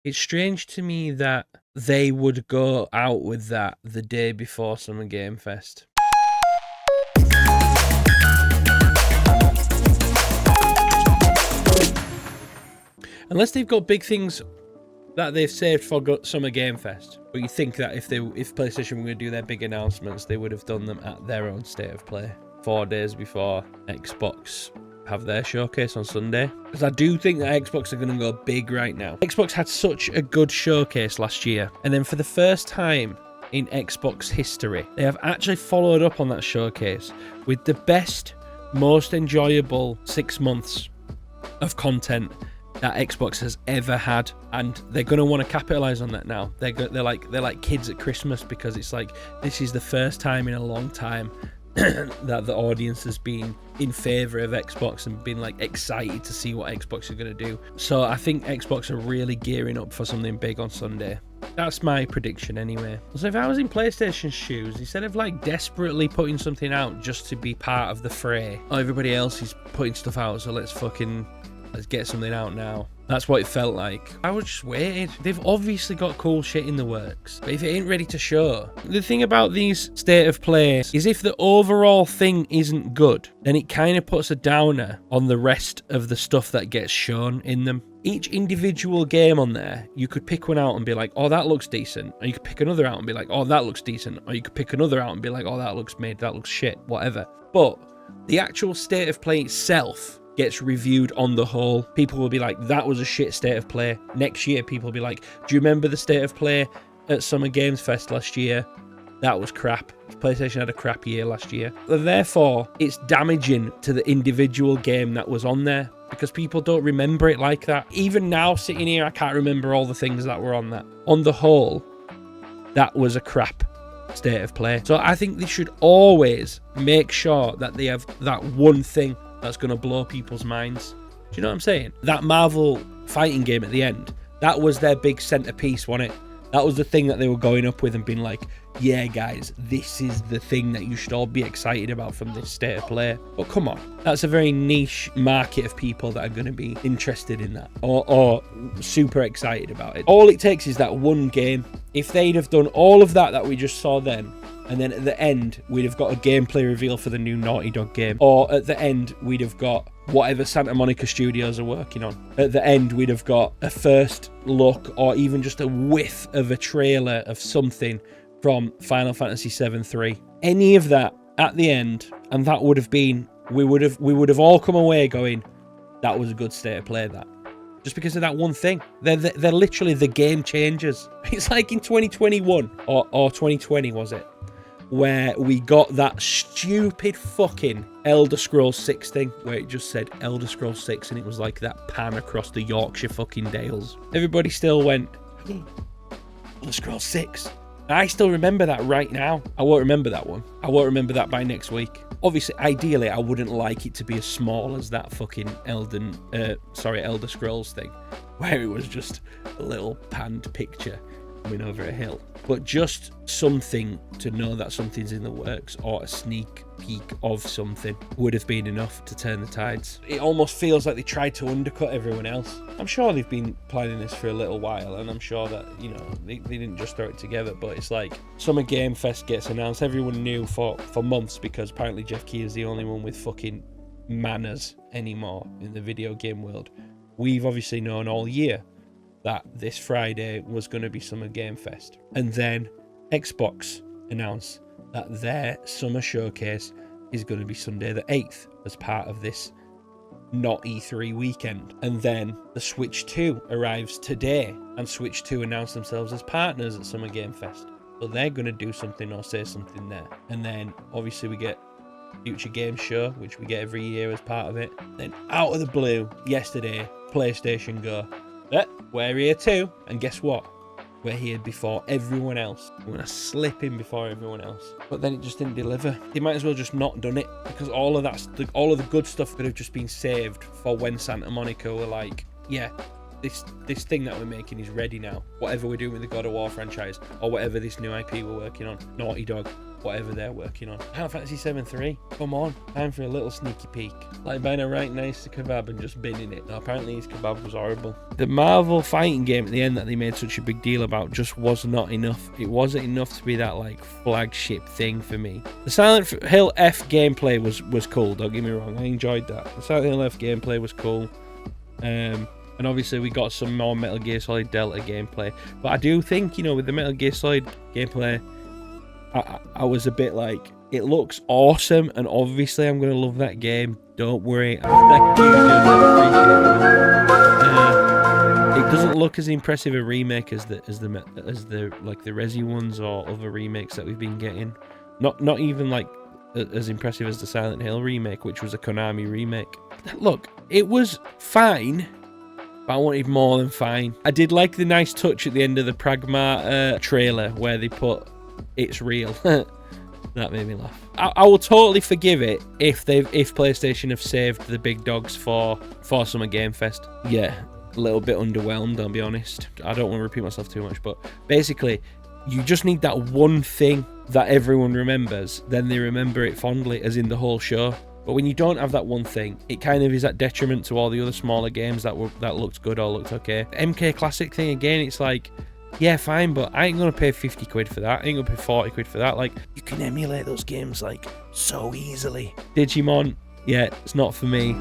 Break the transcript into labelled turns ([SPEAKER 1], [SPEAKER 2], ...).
[SPEAKER 1] It's strange to me that they would go out with that the day before Summer Game Fest. Unless they've got big things that they've saved for Summer Game Fest. But you think that if PlayStation were going to do their big announcements, they would have done them at their own State of Play 4 days before Xbox have their showcase on Sunday. Because I do think that Xbox are going to go big right now. Xbox had such a good showcase last year, and then for the first time in Xbox history, they have actually followed up on that showcase with the best, most enjoyable 6 months of content that Xbox has ever had, and they're going to want to capitalize on that now. They're like kids at Christmas, because it's like this is the first time in a long time that the audience has been in favor of Xbox and been like excited to see what Xbox are going to do. So I think Xbox are really gearing up for something big on Sunday. That's my prediction anyway. So if I was in PlayStation's shoes, instead of like desperately putting something out just to be part of the fray, everybody else is putting stuff out, so let's get something out now. That's what it felt like. I was just waited. They've obviously got cool shit in the works, but if it ain't ready to show. The thing about these State of Play is if the overall thing isn't good, then it kind of puts a downer on the rest of the stuff that gets shown in them. Each individual game on there, you could pick one out and be like, oh, that looks decent. Or you could pick another out and be like, oh, that looks decent. Or you could pick another out and be like, oh, that looks shit, whatever. But the actual State of Play itself gets reviewed on the whole. People will be like, that was a shit State of Play. Next year, people will be like, do you remember the State of Play at Summer Games Fest last year? That was crap. PlayStation had a crap year last year. Therefore, it's damaging to the individual game that was on there, because people don't remember it like that. Even now, sitting here, I can't remember all the things that were on that. On the whole, that was a crap State of Play. So I think they should always make sure that they have that one thing that's going to blow people's minds. Do you know what I'm saying? That Marvel fighting game at the end, that was their big centerpiece, wasn't it? That was the thing that they were going up with and being like, yeah, guys, this is the thing that you should all be excited about from this State of Play. But come on, that's a very niche market of people that are going to be interested in that or super excited about it. All it takes is that one game. If they'd have done all of that we just saw then, and then at the end, we'd have got a gameplay reveal for the new Naughty Dog game. Or at the end, we'd have got whatever Santa Monica Studios are working on. At the end, we'd have got a first look or even just a whiff of a trailer of something from Final Fantasy VII 3. Any of that at the end, and that would have been, we would have all come away going, that was a good State of Play, that. Just because of that one thing. They're literally the game changers. It's like in 2021 or 2020, was it? Where we got that stupid fucking Elder Scrolls 6 thing, where it just said Elder Scrolls 6 and it was like that pan across the Yorkshire fucking Dales. Everybody still went, Elder Scrolls 6. I still remember that right now. I won't remember that one. I won't remember that by next week. Obviously, ideally, I wouldn't like it to be as small as that fucking Elder Scrolls thing, where it was just a little panned picture coming over a hill. But just something to know that something's in the works, or a sneak peek of something, would have been enough to turn the tides. It almost feels like they tried to undercut everyone else. I'm sure they've been planning this for a little while, and I'm sure that, you know, they didn't just throw it together, but it's like Summer Game Fest gets announced. Everyone knew for months, because apparently Jeff Keighley is the only one with fucking manners anymore in the video game world. We've obviously known all year that this Friday was going to be Summer Game Fest. And then Xbox announced that their summer showcase is going to be Sunday the 8th as part of this not E3 weekend. And then the Switch 2 arrives today, and Switch 2 announced themselves as partners at Summer Game Fest. So they're going to do something or say something there. And then obviously we get Future Game Show, which we get every year as part of it. Then out of the blue, yesterday, PlayStation go, we're here too, and guess what? We're here before everyone else. We're going to slip in before everyone else. But then it just didn't deliver. They might as well just not done it, because all of the good stuff could have just been saved for when Santa Monica were like, yeah, this thing that we're making is ready now. Whatever we're doing with the God of War franchise, or whatever this new IP we're working on, Naughty Dog, whatever they're working on. Final Fantasy 7-3, come on, time for a little sneaky peek. Like buying a right nice kebab and just binning it. Now, apparently his kebab was horrible. The Marvel fighting game at the end that they made such a big deal about just was not enough. It wasn't enough to be that like flagship thing for me. The Silent Hill F gameplay was cool, don't get me wrong, I enjoyed that. The Silent Hill F gameplay was cool. And obviously we got some more Metal Gear Solid Delta gameplay. But I do think, you know, with the Metal Gear Solid gameplay, I was a bit like, it looks awesome, and obviously I'm going to love that game. Don't worry. It doesn't look as impressive a remake as the like the Resi ones or other remakes that we've been getting. Not even like as impressive as the Silent Hill remake, which was a Konami remake. Look, it was fine, but I wanted more than fine. I did like the nice touch at the end of the Pragma trailer where they put "It's real." That made me laugh. I will totally forgive it if PlayStation have saved the big dogs for Summer Game Fest. Yeah, a little bit underwhelmed, I'll be honest. I don't want to repeat myself too much, but basically, you just need that one thing that everyone remembers, then they remember it fondly, as in the whole show. But when you don't have that one thing, it kind of is at detriment to all the other smaller games that looked good or looked okay. The MK Classic thing, again, it's like, yeah, fine, but I ain't gonna pay 50 quid for that. I ain't gonna pay 40 quid for that. Like, you can emulate those games, like, so easily. Digimon, yeah, it's not for me.